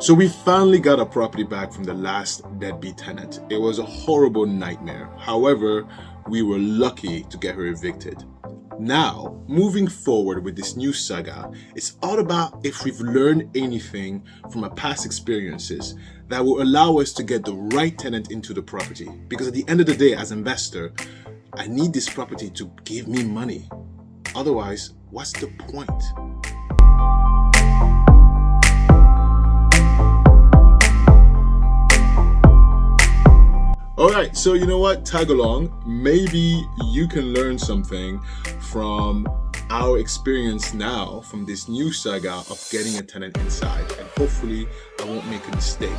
So we finally got our property back from the last deadbeat tenant. It was a horrible nightmare. However, we were lucky to get her evicted. Now, moving forward with this new saga, it's all about if we've learned anything from our past experiences that will allow us to get the right tenant into the property. Because at the end of the day, as an investor, I need this property to give me money. Otherwise, what's the point? All right, so you know what? Tag along. Maybe you can learn something from our experience now from this new saga of getting a tenant inside, and hopefully I won't make a mistake.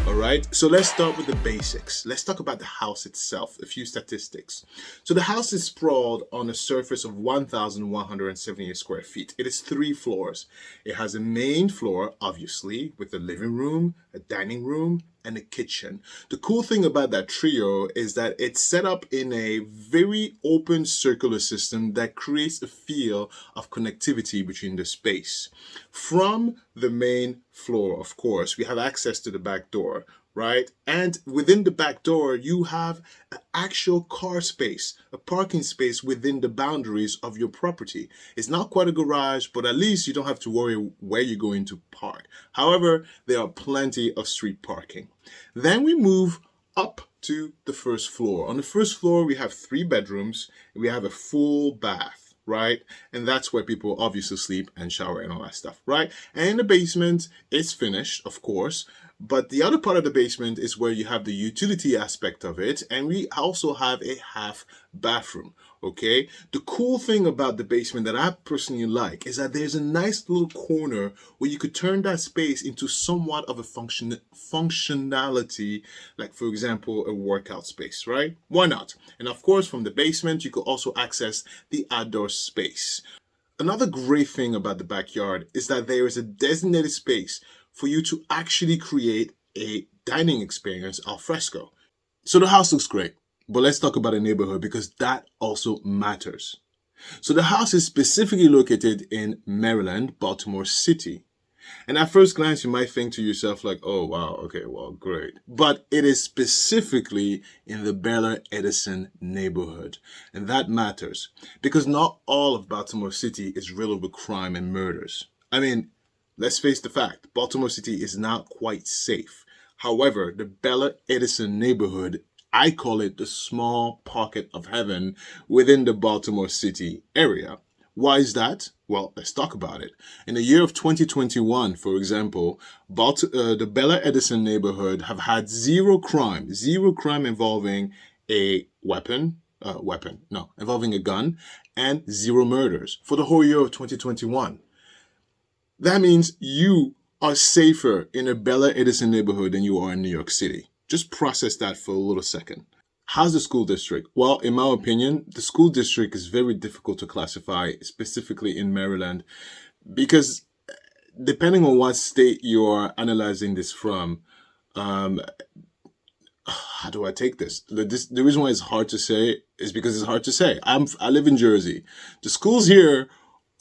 All right, so let's start with the basics. Let's talk about the house itself, a few statistics. So the house is sprawled on a surface of 1,178 square feet. It is 3 floors. It has a main floor, obviously, with a living room, a dining room, and a kitchen. The cool thing about that trio is that it's set up in a very open circular system that creates a feel of connectivity between the space. From the main floor, of course, we have access to the back door, right? And within the back door, you have an actual car space, a parking space within the boundaries of your property. It's not quite a garage, but at least you don't have to worry where you're going to park. However, there are plenty of street parking. Then we move up to the first floor. On the first floor, we have 3 bedrooms. We have a full bath, right? And that's where people obviously sleep and shower and all that stuff, right? And in the basement, it's finished, of course. But the other part of the basement is where you have the utility aspect of it. And we also have a half bathroom, okay? The cool thing about the basement that I personally like is that there's a nice little corner where you could turn that space into somewhat of a functionality, like for example, a workout space, right? Why not? And of course, from the basement, you could also access the outdoor space. Another great thing about the backyard is that there is a designated space for you to actually create a dining experience al fresco. So the house looks great, but let's talk about the neighborhood because that also matters. So the house is specifically located in Maryland, Baltimore City. And at first glance, you might think to yourself like, oh, wow, okay, well, great. But it is specifically in the Bel-Air Edison neighborhood. And that matters because not all of Baltimore City is riddled with crime and murders. I mean, let's face the fact, Baltimore City is not quite safe. However, the Bel-Air Edison neighborhood, I call it the small pocket of heaven within the Baltimore City area. Why is that? Well, let's talk about it. In the year of 2021, for example, the Bel-Air Edison neighborhood have had zero crime involving a involving a gun, and 0 murders for the whole year of 2021. That means you are safer in a Bel-Air Edison neighborhood than you are in New York City. Just process that for a little second. How's the school district? Well, in my opinion, the school district is very difficult to classify, specifically in Maryland, because depending on what state you're analyzing this from, how do I take this? The reason why it's hard to say is because it's hard to say. I live in Jersey. The schools here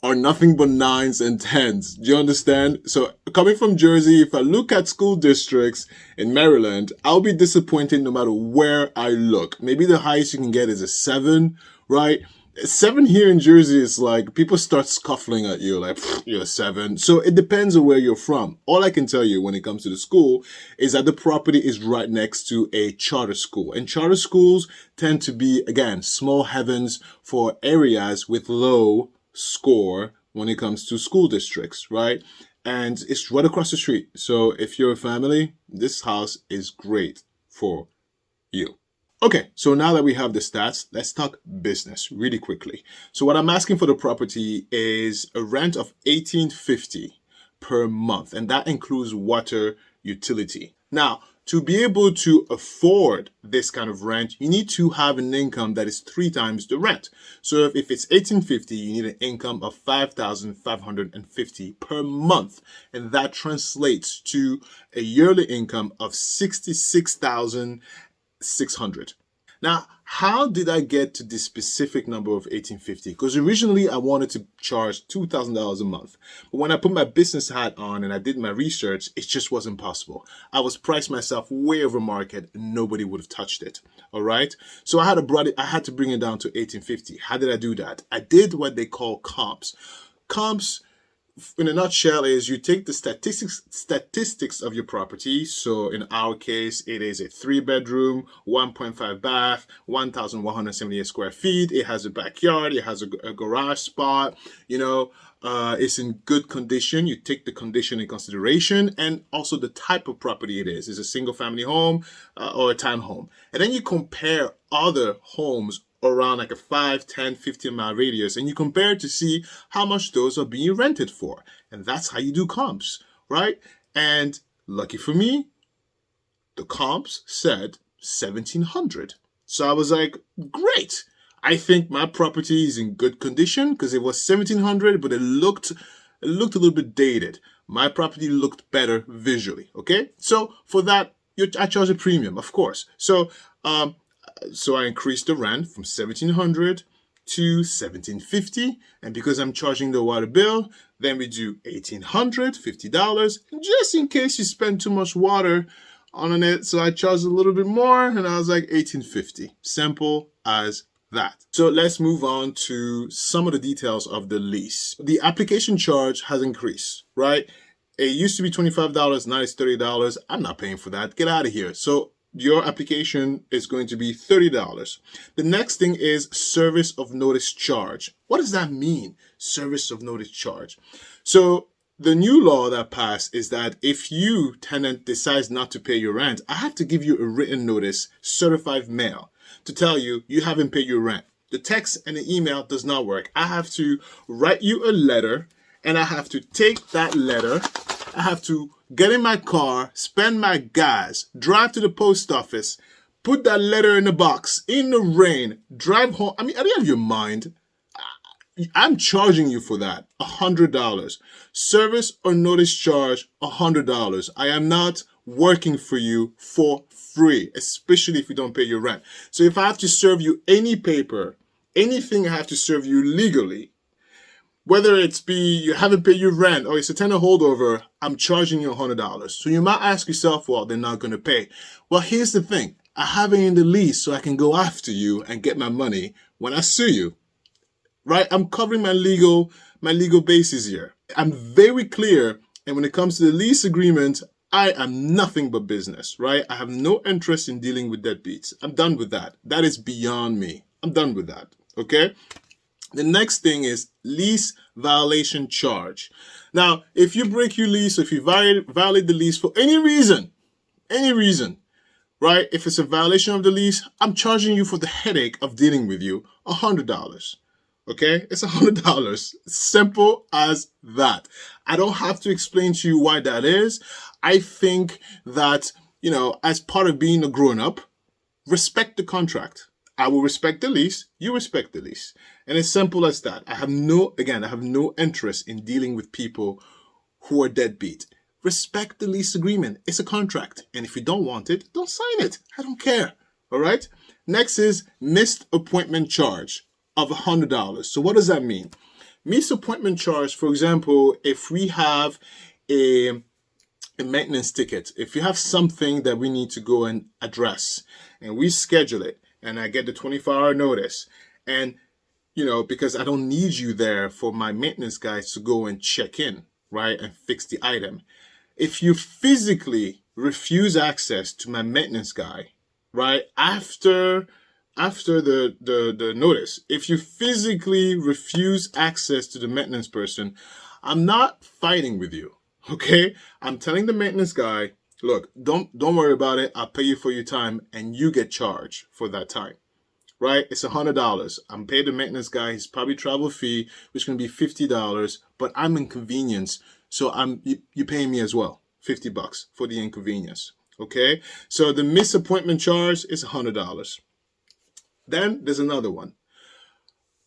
are nothing but 9s and 10s. Do you understand? So coming from Jersey, if I look at school districts in Maryland, I'll be disappointed no matter where I look. Maybe the highest you can get is a 7, right? 7 here in Jersey is like people start scuffling at you like, you're a 7. So it depends on where you're from. All I can tell you when it comes to the school is that the property is right next to a charter school. And charter schools tend to be, again, small heavens for areas with low score when it comes to school districts, right? And it's right across the street. So if you're a family, this house is great for you. Okay, so now that we have the stats, let's talk business really quickly. So what I'm asking for the property is a rent of $1,850 per month, and that includes water utility. Now, to be able to afford this kind of rent, you need to have an income that is 3 times the rent. So if it's $1,850, you need an income of $5,550 per month. And that translates to a yearly income of $66,600. Now, how did I get to this specific number of $1,850? Because originally I wanted to charge $2,000 a month. But when I put my business hat on and I did my research, it just wasn't possible. I was priced myself way over market and nobody would have touched it. All right. So I had to bring it down to $1,850. How did I do that? I did what they call comps. Comps, in a nutshell, is you take the statistics of your property. So in our case, it is a 3-bedroom, 1.5 bath, 1,178 square feet. It has a backyard. It has a garage spot. It's in good condition. You take the condition in consideration, and also the type of property it is. Is a single family home or a townhome? And then you compare other homes around like a 5, 10, 15-mile radius, and you compare it to see how much those are being rented for. And that's how you do comps, right? And lucky for me, the comps said $1,700. So I was like, great. I think my property is in good condition, because it was $1,700, but it looked a little bit dated. My property looked better visually. Okay, so for that, I charge a premium, of course. So I increased the rent from $1,700 to $1,750, and because I'm charging the water bill, then we do $1,850, just in case you spend too much water on it. So I charged a little bit more, and I was like $1,850. Simple as that. So let's move on to some of the details of the lease. The application charge has increased, right? It used to be $25, now it's $30. I'm not paying for that. Get out of here. So your application is going to be $30. The next thing is service of notice charge. What does that mean? Service of notice charge. So the new law that passed is that if you, tenant, decides not to pay your rent, I have to give you a written notice, certified mail, to tell you you haven't paid your rent. The text and the email does not work. I have to write you a letter, and I have to take that letter. I have to get in my car, spend my gas, drive to the post office, put that letter in a box, in the rain, drive home. I mean, are you out of your mind? I'm charging you for that, $100. Service or notice charge, $100. I am not working for you for free, especially if you don't pay your rent. So if I have to serve you any paper, anything I have to serve you legally, whether it's you haven't paid your rent or it's a tenant holdover, I'm charging you $100. So you might ask yourself, well, they're not going to pay. Well, here's the thing. I have it in the lease so I can go after you and get my money when I sue you, right? I'm covering my legal bases here. I'm very clear. And when it comes to the lease agreement, I am nothing but business, right? I have no interest in dealing with deadbeats. I'm done with that. That is beyond me. I'm done with that. Okay? The next thing is lease violation charge. Now, if you break your lease, or if you violate the lease for any reason, right? If it's a violation of the lease, I'm charging you for the headache of dealing with you $100. Okay? It's $100. Simple as that. I don't have to explain to you why that is. I think that, as part of being a grown-up, respect the contract. I will respect the lease. You respect the lease. And it's simple as that. I have no interest in dealing with people who are deadbeat. Respect the lease agreement. It's a contract. And if you don't want it, don't sign it. I don't care. All right? Next is missed appointment charge of $100. So what does that mean? Missed appointment charge, for example, if we have a maintenance ticket, if you have something that we need to go and address and we schedule it, and I get the 24-hour notice, and because I don't need you there for my maintenance guys to go and check in, right, and fix the item. If you physically refuse access to my maintenance guy, right, after the notice, if you physically refuse access to the maintenance person, I'm not fighting with you, okay? I'm telling the maintenance guy, look, don't worry about it. I'll pay you for your time, and you get charged for that time. Right? It's $100. I'm paid the maintenance guy his probably travel fee, which is going to be $50, but I'm inconvenienced. So you paying me as well, $50 for the inconvenience. Okay? So the missed appointment charge is $100. Then there's another one.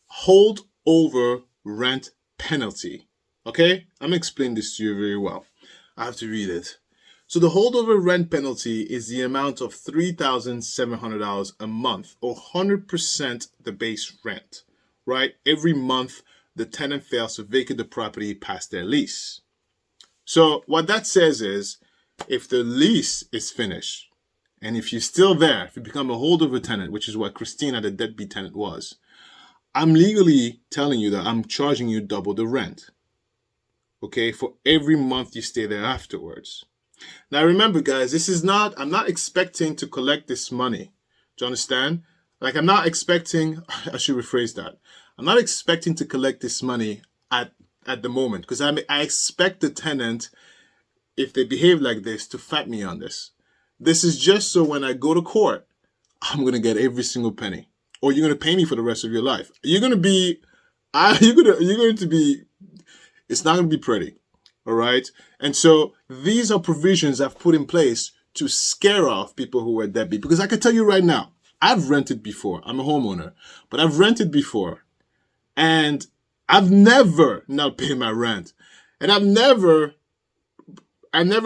Hold over rent penalty. Okay? I'm going to explain this to you very well. I have to read it. So the holdover rent penalty is the amount of $3,700 a month, or 100% the base rent, right? Every month the tenant fails to vacate the property past their lease. So what that says is, if the lease is finished, and if you're still there, if you become a holdover tenant, which is what Christina, the deadbeat tenant, was, I'm legally telling you that I'm charging you double the rent, okay, for every month you stay there afterwards. Now remember, guys, I'm not expecting to collect this money. Do you understand? Like, I'm not expecting, I should rephrase that. I'm not expecting to collect this money at the moment, because I expect the tenant, if they behave like this, to fight me on this. This is just so when I go to court, I'm going to get every single penny, or you're going to pay me for the rest of your life. You're going to be, it's not going to be pretty. All right. And so these are provisions I've put in place to scare off people who are deadbeat. Because I can tell you right now, I've rented before. I'm a homeowner, but I've rented before, and I've never not paid my rent, and I never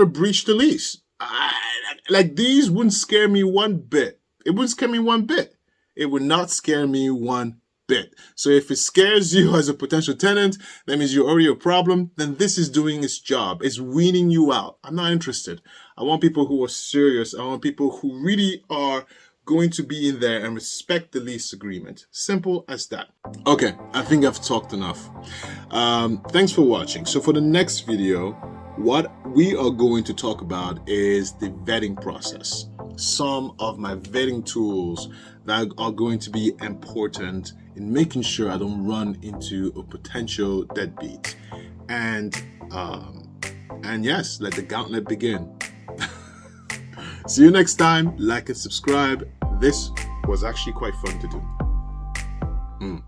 breached the lease. Like, these wouldn't scare me one bit. It wouldn't scare me one bit. It would not scare me one bit. So if it scares you as a potential tenant, that means you're already a problem, then this is doing its job. It's weaning you out. I'm not interested. I want people who are serious. I want people who really are going to be in there and respect the lease agreement. Simple as that. Okay, I think I've talked enough. Thanks for watching. So for the next video, what we are going to talk about is the vetting process. Some of my vetting tools that are going to be important in making sure I don't run into a potential deadbeat. And yes, let the gauntlet begin. See you next time. Like and subscribe. This was actually quite fun to do.